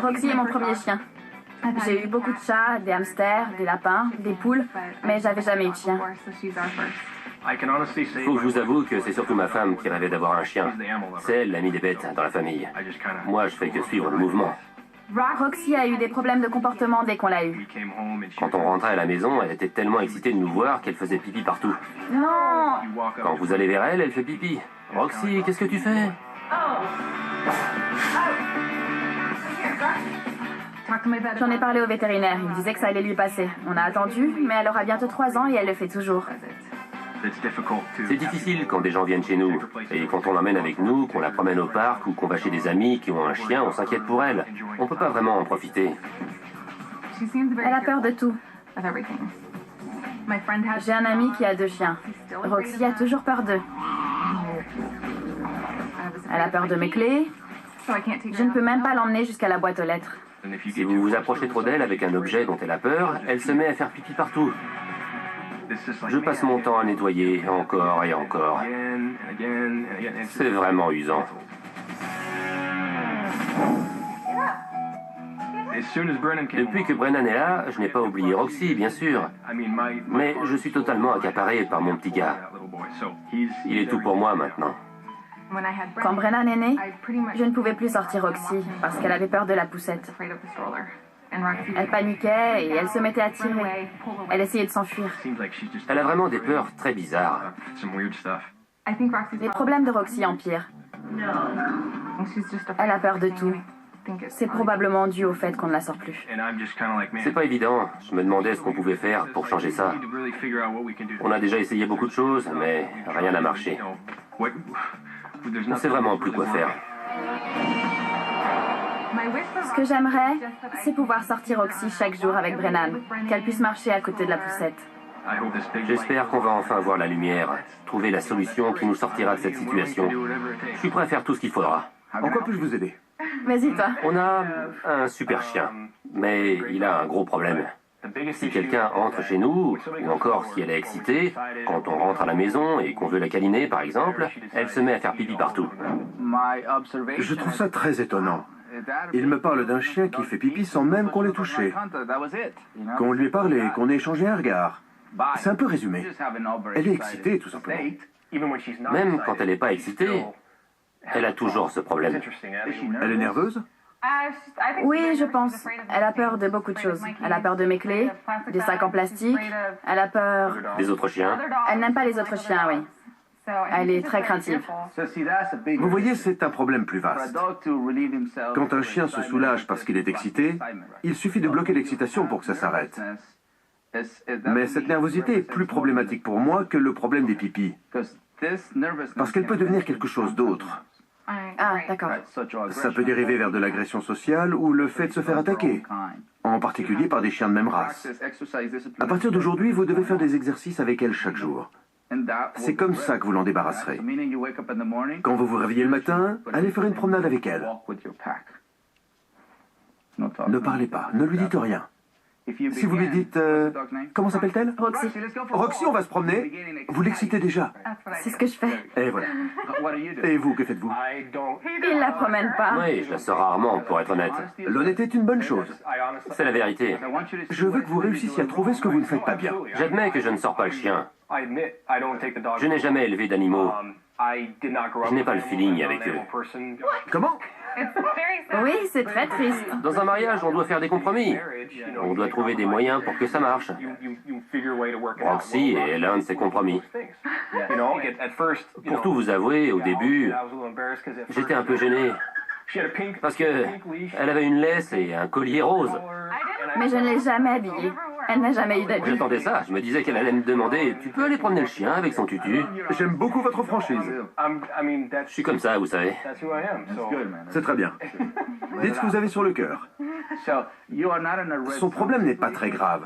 Roxy est mon premier chien. J'ai eu beaucoup de chats, des hamsters, des lapins, des poules, mais j'avais jamais eu de chien. Faut que je vous avoue que c'est surtout ma femme qui rêvait d'avoir un chien. C'est elle l'amie des bêtes dans la famille. Moi, je fais que suivre le mouvement. Roxy a eu des problèmes de comportement dès qu'on l'a eue. Quand on rentrait à la maison, elle était tellement excitée de nous voir qu'elle faisait pipi partout. Non! Quand vous allez vers elle, elle fait pipi. Roxy, qu'est-ce que tu fais? J'en ai parlé au vétérinaire, il disait que ça allait lui passer. On a attendu, mais elle aura bientôt 3 ans et elle le fait toujours. C'est difficile quand des gens viennent chez nous. Et quand on l'emmène avec nous, qu'on la promène au parc ou qu'on va chez des amis qui ont un chien, on s'inquiète pour elle. On peut pas vraiment en profiter. Elle a peur de tout. J'ai un ami qui a 2 chiens. Roxy a toujours peur d'eux. Elle a peur de mes clés. Je ne peux même pas l'emmener jusqu'à la boîte aux lettres. Si vous vous approchez trop d'elle avec un objet dont elle a peur, elle se met à faire pipi partout. Je passe mon temps à nettoyer encore et encore. C'est vraiment usant. Depuis que Brennan est là, je n'ai pas oublié Roxy, bien sûr. Mais je suis totalement accaparé par mon petit gars. Il est tout pour moi maintenant. Quand Brennan est né, je ne pouvais plus sortir Roxy parce qu'elle avait peur de la poussette. Elle paniquait et elle se mettait à tirer. Elle essayait de s'enfuir. Elle a vraiment des peurs très bizarres. Les problèmes de Roxy empirent. Elle a peur de tout. C'est probablement dû au fait qu'on ne la sort plus. C'est pas évident. Je me demandais ce qu'on pouvait faire pour changer ça. On a déjà essayé beaucoup de choses, mais rien n'a marché. On sait vraiment plus quoi faire. Ce que j'aimerais, c'est pouvoir sortir Roxy chaque jour avec Brennan, qu'elle puisse marcher à côté de la poussette. J'espère qu'on va enfin voir la lumière, trouver la solution qui nous sortira de cette situation. Je suis prêt à faire tout ce qu'il faudra. En quoi puis-je vous aider? Vas-y, toi. On a un super chien, mais il a un gros problème. Si quelqu'un entre chez nous, ou encore si elle est excitée, quand on rentre à la maison et qu'on veut la câliner par exemple, elle se met à faire pipi partout. Je trouve ça très étonnant. Il me parle d'un chien qui fait pipi sans même qu'on l'ait touché. Qu'on lui ait parlé, qu'on ait échangé un regard. C'est un peu résumé. Elle est excitée, tout simplement. Même quand elle n'est pas excitée, elle a toujours ce problème. Elle est nerveuse? Oui, je pense. Elle a peur de beaucoup de choses. Elle a peur de mes clés, des sacs en plastique. Elle a peur... Les autres chiens? Elle n'aime pas les autres chiens, oui. Elle est très craintive. Vous voyez, c'est un problème plus vaste. Quand un chien se soulage parce qu'il est excité, il suffit de bloquer l'excitation pour que ça s'arrête. Mais cette nervosité est plus problématique pour moi que le problème des pipis. Parce qu'elle peut devenir quelque chose d'autre. Ah, d'accord. Ça peut dériver vers de l'agression sociale ou le fait de se faire attaquer, en particulier par des chiens de même race. À partir d'aujourd'hui, vous devez faire des exercices avec elle chaque jour. C'est comme ça que vous l'en débarrasserez. Quand vous vous réveillez le matin, allez faire une promenade avec elle. Ne parlez pas, ne lui dites rien. Si vous lui dites... comment s'appelle-t-elle? Roxy. Roxy, on va se promener. Vous l'excitez déjà. C'est ce que je fais. Et voilà. Et vous, que faites-vous? Il la promène pas. Oui, je la sors rarement, pour être honnête. L'honnêteté est une bonne chose. C'est la vérité. Je veux que vous réussissiez à trouver ce que vous ne faites pas bien. J'admets que je ne sors pas le chien. Je n'ai jamais élevé d'animaux. Je n'ai pas le feeling avec eux. Comment? Oui, c'est très triste. Dans un mariage, on doit faire des compromis. On doit trouver des moyens pour que ça marche. Roxy est l'un de ces compromis. Pour tout vous avouer, au début, j'étais un peu gêné. Parce que elle avait une laisse et un collier rose. Mais je ne l'ai jamais habillée. Elle n'a jamais eu d'habit. J'attendais ça. Je me disais qu'elle allait me demander « Tu peux aller promener le chien avec son tutu ?» J'aime beaucoup votre franchise. Je suis comme ça, vous savez. C'est très bien. Dites ce que vous avez sur le cœur. Son problème n'est pas très grave,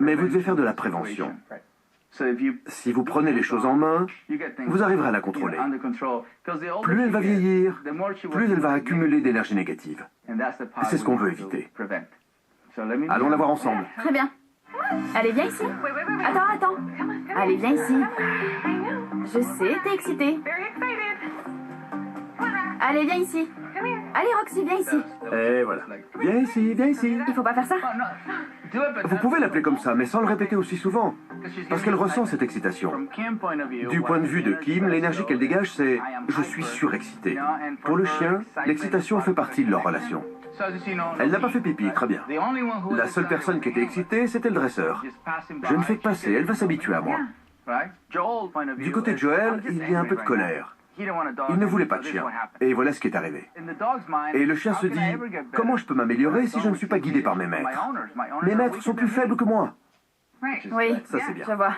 mais vous devez faire de la prévention. Si vous prenez les choses en main, vous arriverez à la contrôler. Plus elle va vieillir, plus elle va accumuler d'énergie négative. C'est ce qu'on veut éviter. Allons la voir ensemble. Très bien. Allez, viens ici. Attends. Allez, viens ici. Je sais, t'es excitée. Allez, viens ici. Allez, Roxy, viens ici. Et voilà. Viens ici, viens ici. Il faut pas faire ça? Vous pouvez l'appeler comme ça, mais sans le répéter aussi souvent. Parce qu'elle ressent cette excitation. Du point de vue de Kim, l'énergie qu'elle dégage, c'est « je suis surexcité ». Pour le chien, l'excitation fait partie de leur relation. Elle n'a pas fait pipi, très bien. La seule personne qui était excitée, c'était le dresseur. Je ne fais que passer, elle va s'habituer à moi. Du côté de Joel, il y a un peu de colère. Il ne voulait pas de chien. Et voilà ce qui est arrivé. Et le chien se dit, comment je peux m'améliorer si je ne suis pas guidé par mes maîtres? Mes maîtres sont plus faibles que moi. Oui, Ça c'est bien. je vois.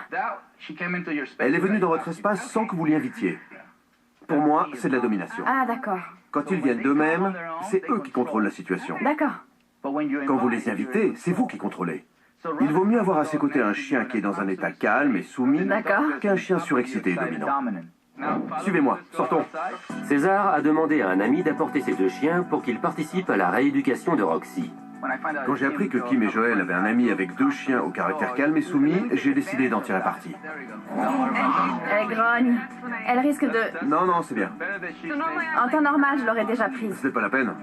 Elle est venue dans votre espace sans que vous l'y invitiez. Pour moi, c'est de la domination. Ah, d'accord. Quand ils viennent d'eux-mêmes, c'est eux qui contrôlent la situation. D'accord. Quand vous les invitez, c'est vous qui contrôlez. Il vaut mieux avoir à ses côtés un chien qui est dans un état calme et soumis qu'un chien surexcité et dominant. Suivez-moi, sortons. César a demandé à un ami d'apporter ses 2 chiens pour qu'ils participent à la rééducation de Roxy. Quand j'ai appris que Kim et Joel avaient un ami avec 2 chiens au caractère calme et soumis, j'ai décidé d'en tirer parti. Elle grogne. Elle risque de... Non, non, c'est bien. En temps normal, je l'aurais déjà prise. Ce n'est pas la peine.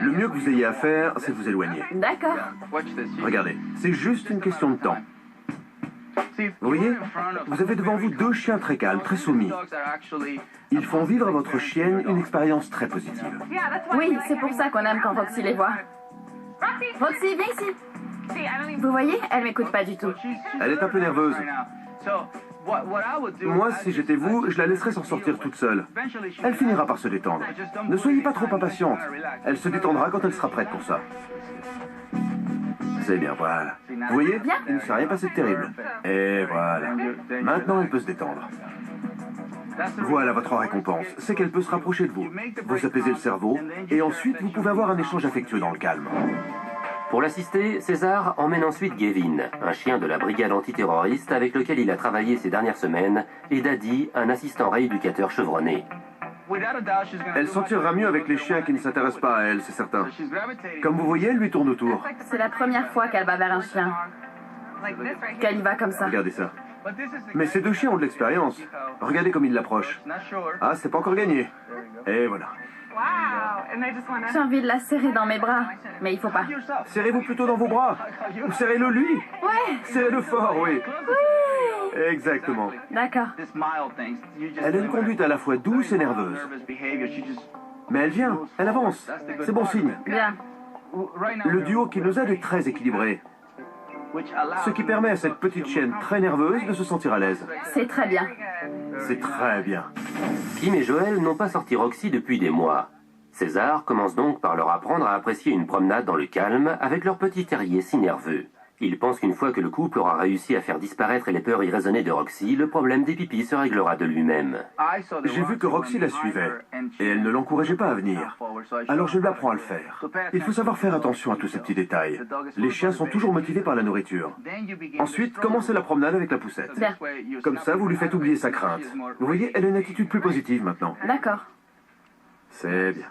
Le mieux que vous ayez à faire, c'est de vous éloigner. D'accord. Regardez, c'est juste une question de temps. Vous voyez, vous avez devant vous 2 chiens très calmes, très soumis. Ils font vivre à votre chienne une expérience très positive. Oui, c'est pour ça qu'on aime quand Roxy les voit. Roxy, viens ici. Vous voyez, elle m'écoute pas du tout. Elle est un peu nerveuse. Moi, si j'étais vous, je la laisserais s'en sortir toute seule. Elle finira par se détendre. Ne soyez pas trop impatiente. Elle se détendra quand elle sera prête pour ça. C'est bien, voilà. Vous voyez, il ne s'est rien passé de terrible. Et voilà. Maintenant, elle peut se détendre. Voilà votre récompense. C'est qu'elle peut se rapprocher de vous. Vous apaisez le cerveau, et ensuite, vous pouvez avoir un échange affectueux dans le calme. Pour l'assister, César emmène ensuite Gavin, un chien de la brigade antiterroriste avec lequel il a travaillé ces dernières semaines, et Daddy, un assistant rééducateur chevronné. Elle s'en tirera mieux avec les chiens qui ne s'intéressent pas à elle, c'est certain. Comme vous voyez, elle lui tourne autour. C'est la première fois qu'elle va vers un chien. Qu'elle y va comme ça. Regardez ça. Mais ces 2 chiens ont de l'expérience. Regardez comme ils l'approchent. Ah, c'est pas encore gagné. Et voilà. J'ai envie de la serrer dans mes bras, mais il faut pas. Serrez-vous plutôt dans vos bras. Ou serrez-le lui. Ouais. Serrez-le fort, oui. Oui. Exactement. D'accord. Elle a une conduite à la fois douce et nerveuse. Mais elle vient, elle avance. C'est bon signe. Bien. Le duo qui nous aide est très équilibré. Ce qui permet à cette petite chienne très nerveuse de se sentir à l'aise. C'est très bien. C'est très bien. Kim et Joel n'ont pas sorti Roxy depuis des mois. César commence donc par leur apprendre à apprécier une promenade dans le calme avec leur petit terrier si nerveux. Il pense qu'une fois que le couple aura réussi à faire disparaître les peurs irraisonnées de Roxy, le problème des pipis se réglera de lui-même. J'ai vu que Roxy la suivait, et elle ne l'encourageait pas à venir. Alors je l'apprends à le faire. Il faut savoir faire attention à tous ces petits détails. Les chiens sont toujours motivés par la nourriture. Ensuite, commencez la promenade avec la poussette. Bien. Comme ça, vous lui faites oublier sa crainte. Vous voyez, elle a une attitude plus positive maintenant. D'accord. C'est bien.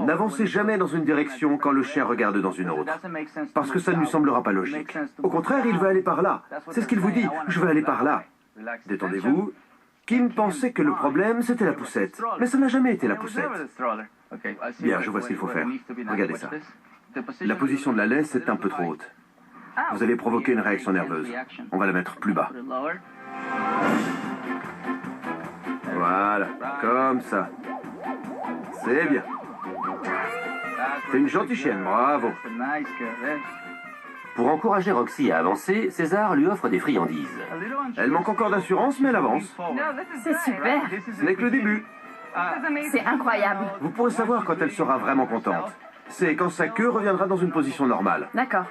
N'avancez jamais dans une direction quand le chien regarde dans une autre, parce que ça ne lui semblera pas logique. Au contraire, il veut aller par là. C'est ce qu'il vous dit, je veux aller par là. Détendez-vous. Kim pensait que le problème, c'était la poussette, mais ça n'a jamais été la poussette. Bien, je vois ce qu'il faut faire. Regardez ça. La position de la laisse est un peu trop haute. Vous avez provoqué une réaction nerveuse. On va la mettre plus bas. Voilà, comme ça. C'est bien. C'est une gentille chienne, bravo. Pour encourager Roxy à avancer, César lui offre des friandises. Elle manque encore d'assurance, mais elle avance. C'est super. Ce n'est que le début. C'est incroyable. Vous pourrez savoir quand elle sera vraiment contente. C'est quand sa queue reviendra dans une position normale. D'accord.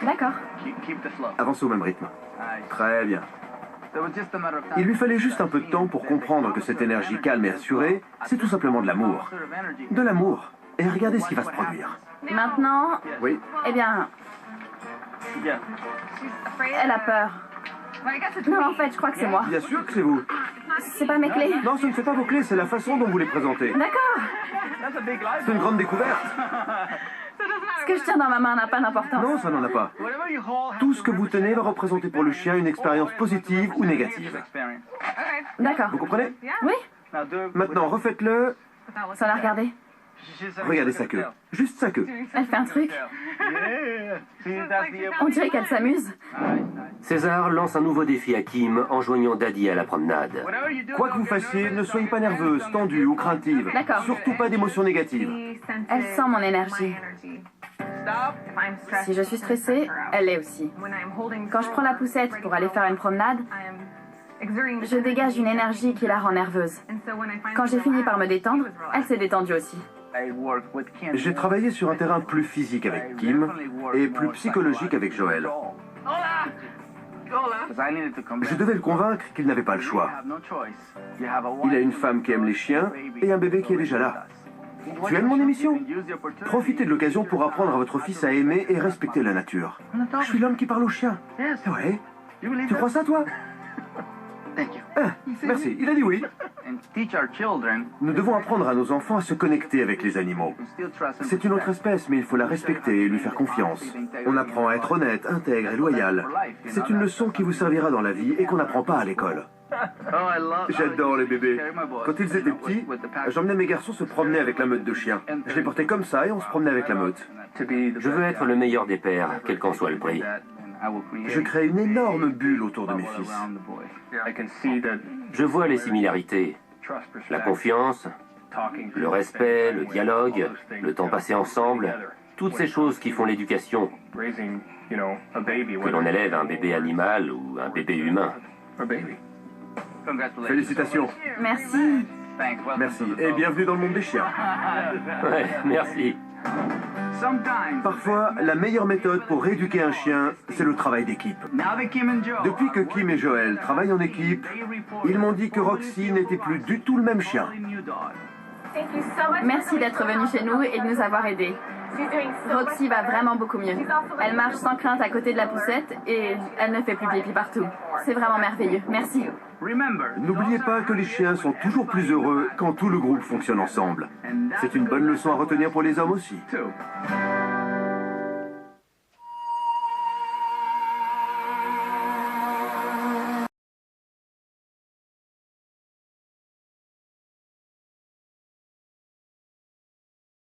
D'accord. Avancez au même rythme. Très bien. Il lui fallait juste un peu de temps pour comprendre que cette énergie calme et assurée, c'est tout simplement de l'amour. De l'amour. Et regardez ce qui va se produire. Maintenant, Oui. eh bien, elle a peur. Non, en fait, je crois que c'est moi. Bien sûr que c'est vous. C'est pas mes clés. Non, ce ne sont pas vos clés, c'est la façon dont vous les présentez. D'accord. C'est une grande découverte. Ce que je tiens dans ma main n'a pas d'importance. Non, ça n'en a pas. Tout ce que vous tenez va représenter pour le chien une expérience positive ou négative. D'accord. Vous comprenez? Oui. Maintenant, refaites-le Sans la regarder. Regardez sa queue. Juste sa queue. Elle fait un truc. On dirait qu'elle s'amuse. César lance un nouveau défi à Kim en joignant Daddy à la promenade. Quoi que vous fassiez, ne soyez pas nerveuse, tendue ou craintive. D'accord. Surtout pas d'émotions négatives. Elle sent mon énergie. Si je suis stressée, elle l'est aussi. Quand je prends la poussette pour aller faire une promenade, je dégage une énergie qui la rend nerveuse. Quand j'ai fini par me détendre, elle s'est détendue aussi. J'ai travaillé sur un terrain plus physique avec Kim et plus psychologique avec Joël. Je devais le convaincre qu'il n'avait pas le choix. Il a une femme qui aime les chiens et un bébé qui est déjà là. Tu aimes mon émission? Profitez de l'occasion pour apprendre à votre fils à aimer et respecter la nature. Je suis l'homme qui parle aux chiens. Ouais. Tu crois ça, toi? Ah, merci, il a dit oui. Nous devons apprendre à nos enfants à se connecter avec les animaux. C'est une autre espèce, mais il faut la respecter et lui faire confiance. On apprend à être honnête, intègre et loyal. C'est une leçon qui vous servira dans la vie et qu'on n'apprend pas à l'école. J'adore les bébés. Quand ils étaient petits, j'emmenais mes garçons se promener avec la meute de chiens. Je les portais comme ça et on se promenait avec la meute. Je veux être le meilleur des pères, quel qu'en soit le prix. Je crée une énorme bulle autour de mes fils. Je vois les similarités. La confiance, le respect, le dialogue, le temps passé ensemble, toutes ces choses qui font l'éducation. Que l'on élève un bébé animal ou un bébé humain. Félicitations. Merci. Merci. Et bienvenue dans le monde des chiens. Ouais, merci. Parfois, la meilleure méthode pour rééduquer un chien, c'est le travail d'équipe. Depuis que Kim et Joël travaillent en équipe, ils m'ont dit que Roxy n'était plus du tout le même chien. Merci d'être venu chez nous et de nous avoir aidés. Roxy va vraiment beaucoup mieux. Elle marche sans crainte à côté de la poussette et elle ne fait plus pipi partout. C'est vraiment merveilleux. Merci. N'oubliez pas que les chiens sont toujours plus heureux quand tout le groupe fonctionne ensemble. C'est une bonne leçon à retenir pour les hommes aussi.